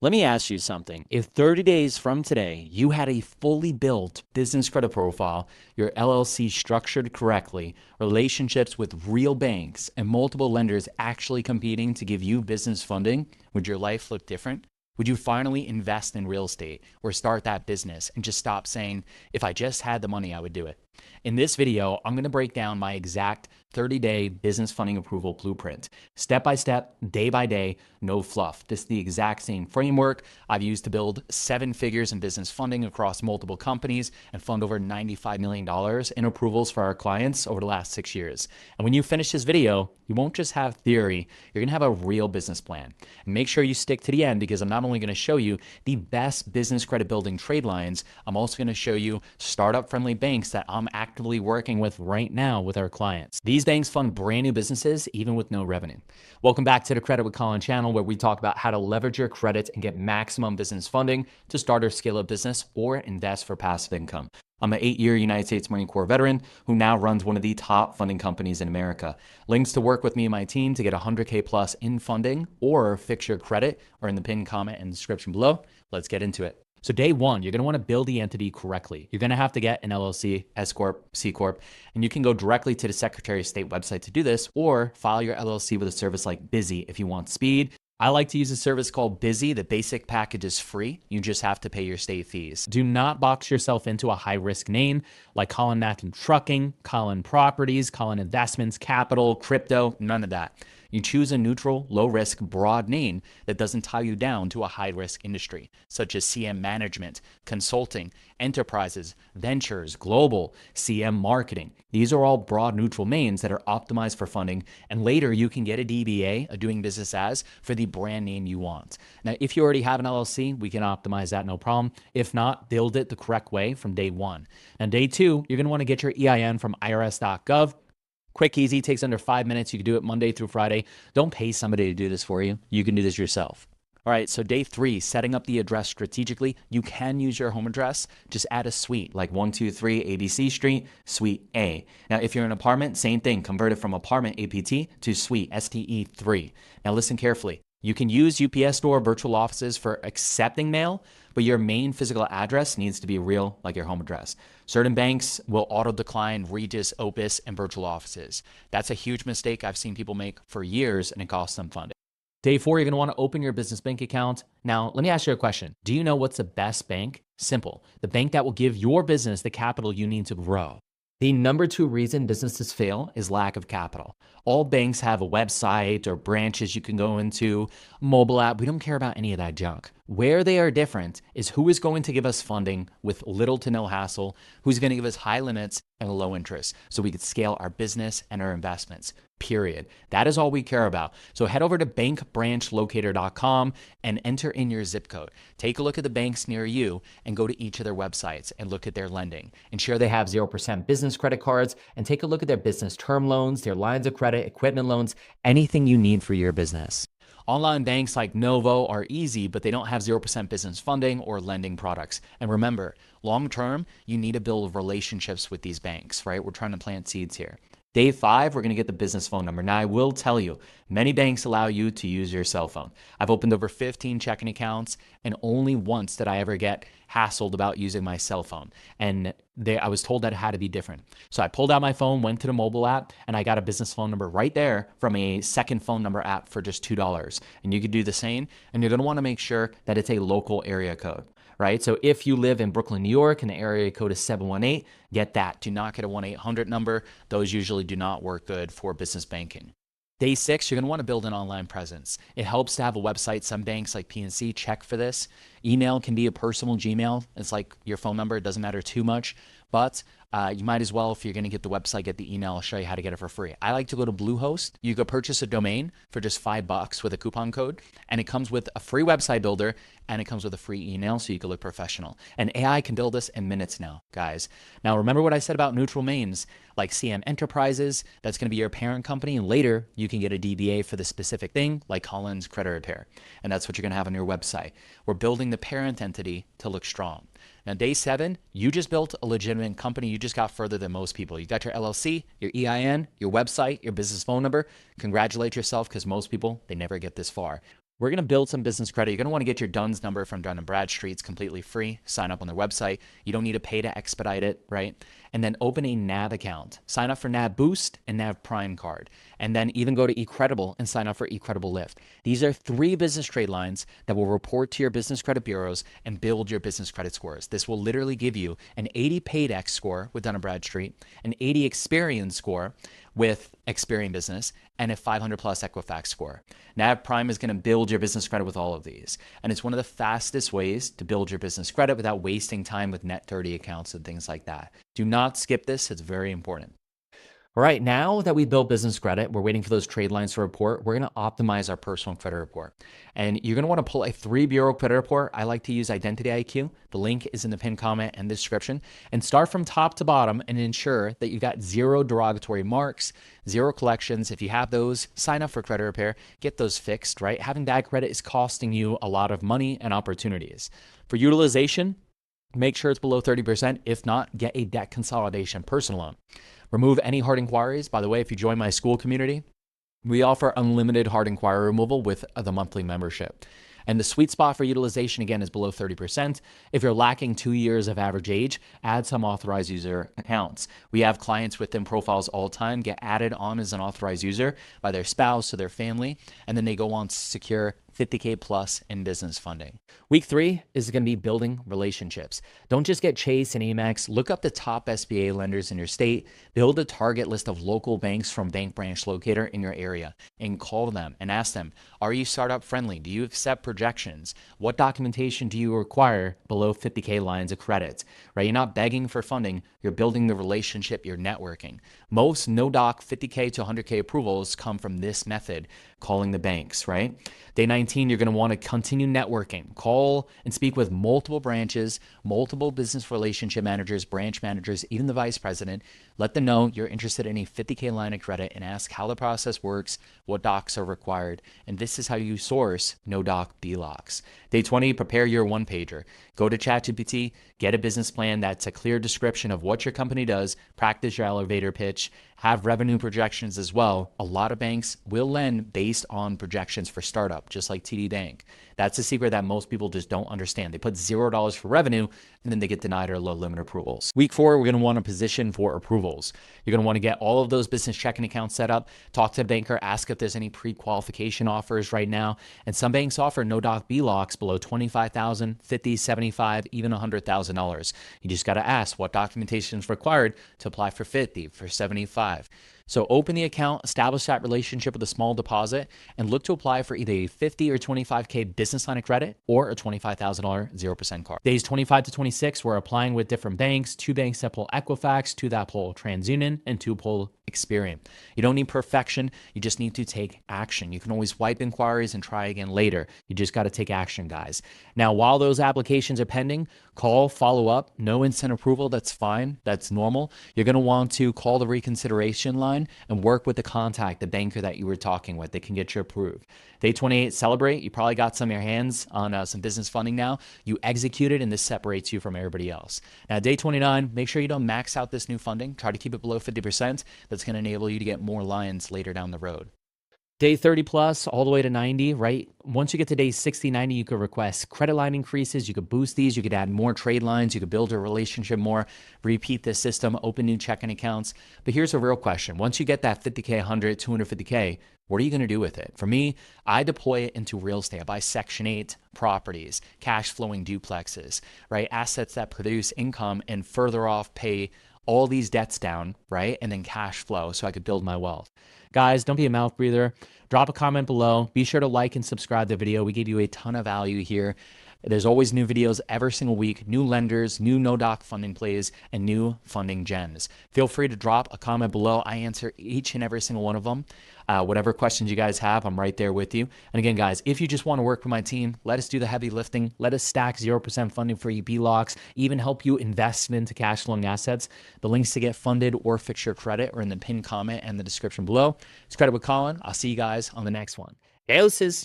Let me ask you something. If 30 days from today, you had a fully built business credit profile, your LLC structured correctly, relationships with real banks, and multiple lenders actually competing to give you business funding, would your life look different? Would you finally invest in real estate or start that business and just stop saying, if I just had the money, I would do it? In this video, I'm going to break down my exact 30-day business funding approval blueprint. Step by step, day by day, no fluff. This is the exact same framework I've used to build 7 figures in business funding across multiple companies and fund over $95 million in approvals for our clients over the last 6 years. And when you finish this video, you won't just have theory, you're going to have a real business plan. And make sure you stick to the end because I'm not only going to show you the best business credit building trade lines, I'm also going to show you startup friendly banks that I'm actively working with right now with our clients. These banks fund brand new businesses even with no revenue. Welcome back to the Credit with Colin channel, where we talk about how to leverage your credit and get maximum business funding to start or scale a business or invest for passive income. I'm an 8-year United States Marine Corps veteran who now runs one of the top funding companies in America. Links to work with me and my team to get 100K plus in funding or fix your credit are in the pinned comment and description below. Let's get into it. So day one, you're going to want to build the entity correctly. You're going to have to get an LLC, S Corp, C Corp, and you can go directly to the Secretary of State website to do this, or file your LLC with a service like Busy if you want speed. I like to use a service called Busy. The basic package is free. You just have to pay your state fees. Do not box yourself into a high-risk name like Colin Matthew Trucking, Colin Properties, Colin Investments, Capital, Crypto, none of that. You choose a neutral, low-risk, broad name that doesn't tie you down to a high-risk industry, such as CM Management, Consulting, Enterprises, Ventures, Global, CM Marketing. These are all broad, neutral names that are optimized for funding, and later you can get a DBA, a doing business as, for the brand name you want. Now, if you already have an LLC, we can optimize that, no problem. If not, build it the correct way from day one. And day two, you're going to want to get your EIN from irs.gov. Quick, easy, takes under 5 minutes. You can do it Monday through Friday. Don't pay somebody to do this for you. You can do this yourself. All right, so day 3, setting up the address strategically. You can use your home address. Just add a suite like 123 ABC Street, Suite A. Now, if you're in an apartment, same thing. Convert it from apartment APT to suite STE3. Now, listen carefully. You can use UPS Store virtual offices for accepting mail, but your main physical address needs to be real, like your home address. Certain banks will auto-decline Regis, Opus, and virtual offices. That's a huge mistake I've seen people make for years, and it costs them funding. Day 4, you're going to want to open your business bank account. Now, let me ask you a question. Do you know what's the best bank? Simple. The bank that will give your business the capital you need to grow. The number 2 reason businesses fail is lack of capital. All banks have a website or branches you can go into, mobile app. We don't care about any of that junk. Where they are different is who is going to give us funding with little to no hassle, who's going to give us high limits and low interest so we can scale our business and our investments, period. That is all we care about. So head over to bankbranchlocator.com and enter in your zip code. Take a look at the banks near you and go to each of their websites and look at their lending. Ensure they have 0% business credit cards and take a look at their business term loans, their lines of credit, equipment loans, anything you need for your business. Online banks like Novo are easy, but they don't have 0% business funding or lending products. And remember, long term, you need to build relationships with these banks, right? We're trying to plant seeds here. Day 5, we're going to get the business phone number. Now, I will tell you, many banks allow you to use your cell phone. I've opened over 15 checking accounts, and only once did I ever get hassled about using my cell phone. And I was told that it had to be different. So I pulled out my phone, went to the mobile app, and I got a business phone number right there from a second phone number app for just $2. And you could do the same, and you're going to want to make sure that it's a local area code. Right? So if you live in Brooklyn, New York, and the area code is 718, get that. Do not get a 1-800 number. Those usually do not work good for business banking. Day 6, you're going to want to build an online presence. It helps to have a website. Some banks like PNC check for this. Email can be a personal Gmail. It's like your phone number. It doesn't matter too much. But you might as well, if you're going to get the website, get the email. I'll show you how to get it for free. I like to go to Bluehost. You could purchase a domain for just $5 with a coupon code, and it comes with a free website builder, and it comes with a free email so you can look professional. And AI can build this in minutes now, guys. Now, remember what I said about neutral names like CM Enterprises? That's going to be your parent company, and later you can get a DBA for the specific thing like Colin's Credit Repair, and that's what you're going to have on your website. We're building the parent entity to look strong. Now, day 7, you just built a legitimate company. You just got further than most people. You got your LLC, your EIN, your website, your business phone number. Congratulate yourself because most people, they never get this far. We're going to build some business credit. You're going to want to get your DUNS number from Dun & Bradstreet. It's completely free. Sign up on their website. You don't need to pay to expedite it, right? And then open a NAV account. Sign up for NAV Boost and NAV Prime card. And then even go to eCredible and sign up for eCredible Lift. These are 3 business trade lines that will report to your business credit bureaus and build your business credit scores. This will literally give you an 80 Paydex score with Dun & Bradstreet, an 80 Experian score with Experian Business, and a 500 plus Equifax score. NAV Prime is going to build your business credit with all of these. And it's one of the fastest ways to build your business credit without wasting time with net 30 accounts and things like that. Do not skip this. It's very important. All right, now that we built business credit, we're waiting for those trade lines to report. We're going to optimize our personal credit report. And you're going to want to pull a 3-bureau credit report. I like to use IdentityIQ. The link is in the pinned comment and description. And start from top to bottom and ensure that you got 0 derogatory marks, 0 collections. If you have those, sign up for credit repair. Get those fixed, right? Having bad credit is costing you a lot of money and opportunities. For utilization, make sure it's below 30%. If not, get a debt consolidation personal loan. Remove any hard inquiries. By the way, if you join my school community, we offer unlimited hard inquiry removal with the monthly membership. And the sweet spot for utilization, again, is below 30%. If you're lacking 2 years of average age, add some authorized user accounts. We have clients within profiles all the time get added on as an authorized user by their spouse or their family, and then they go on to secure 50K plus in business funding. Week 3 is going to be building relationships. Don't just get Chase and Amex. Look up the top SBA lenders in your state. Build a target list of local banks from Bank Branch Locator in your area and call them and ask them, are you startup friendly? Do you accept projections? What documentation do you require below 50K lines of credit? Right? You're not begging for funding. You're building the relationship. You're networking. Most no-doc 50K to 100K approvals come from this method, calling the banks, right? Day 19, you're going to want to continue networking. Call and speak with multiple branches, multiple business relationship managers, branch managers, even the vice president. Let them know you're interested in a 50K line of credit and ask how the process works, what docs are required. And this is how you source no-doc B-locks. Day 20, prepare your one-pager. Go to ChatGPT, get a business plan that's a clear description of what your company does, practice your elevator pitch, have revenue projections as well. A lot of banks will lend based on projections for startup, just like TD Bank. That's a secret that most people just don't understand. They put $0 for revenue and then they get denied or low limit approvals. Week 4, we're going to want to position for approvals. You're going to want to get all of those business checking accounts set up, talk to the banker, ask if there's any pre-qualification offers right now. And some banks offer no-doc B-locks below $25,000, $50,000, $75,000, even $100,000. You just got to ask what documentation is required to apply for 50, for 75. So open the account, establish that relationship with a small deposit, and look to apply for either a 50 or 25K business line of credit or a $25,000 0% card. Days 25 to 26, we're applying with different banks, 2 banks that pull Equifax, 2 that pull TransUnion, and 2 pull Experian. You don't need perfection. You just need to take action. You can always wipe inquiries and try again later. You just got to take action, guys. Now, while those applications are pending, call, follow up. No instant approval. That's fine. That's normal. You're going to want to call the reconsideration line and work with the contact, the banker that you were talking with. They can get you approved. Day 28, celebrate. You probably got some of your hands on some business funding now. You executed, and this separates you from everybody else. Now, day 29, make sure you don't max out this new funding. Try to keep it below 50%. That's going to enable you to get more lines later down the road. Day 30 plus, all the way to 90, right? Once you get to day 60, 90, you could request credit line increases. You could boost these. You could add more trade lines. You could build a relationship more, repeat this system, open new checking accounts. But here's a real question. Once you get that 50K, 100, 250K, what are you going to do with it? For me, I deploy it into real estate. I buy Section 8 properties, cash flowing duplexes, right? Assets that produce income and further off pay all these debts down, right? And then cash flow so I could build my wealth. Guys, don't be a mouth breather. Drop a comment below. Be sure to like and subscribe to the video. We gave you a ton of value here. There's always new videos every single week, new lenders, new no-doc funding plays, and new funding gems. Feel free to drop a comment below. I answer each and every single one of them. Whatever questions you guys have, I'm right there with you. And again, guys, if you just want to work with my team, let us do the heavy lifting. Let us stack 0% funding for you B-locks, even help you invest into cash flowing assets. The links to get funded or fix your credit are in the pinned comment and the description below. It's Credit with Colin. I'll see you guys on the next one. Deuces.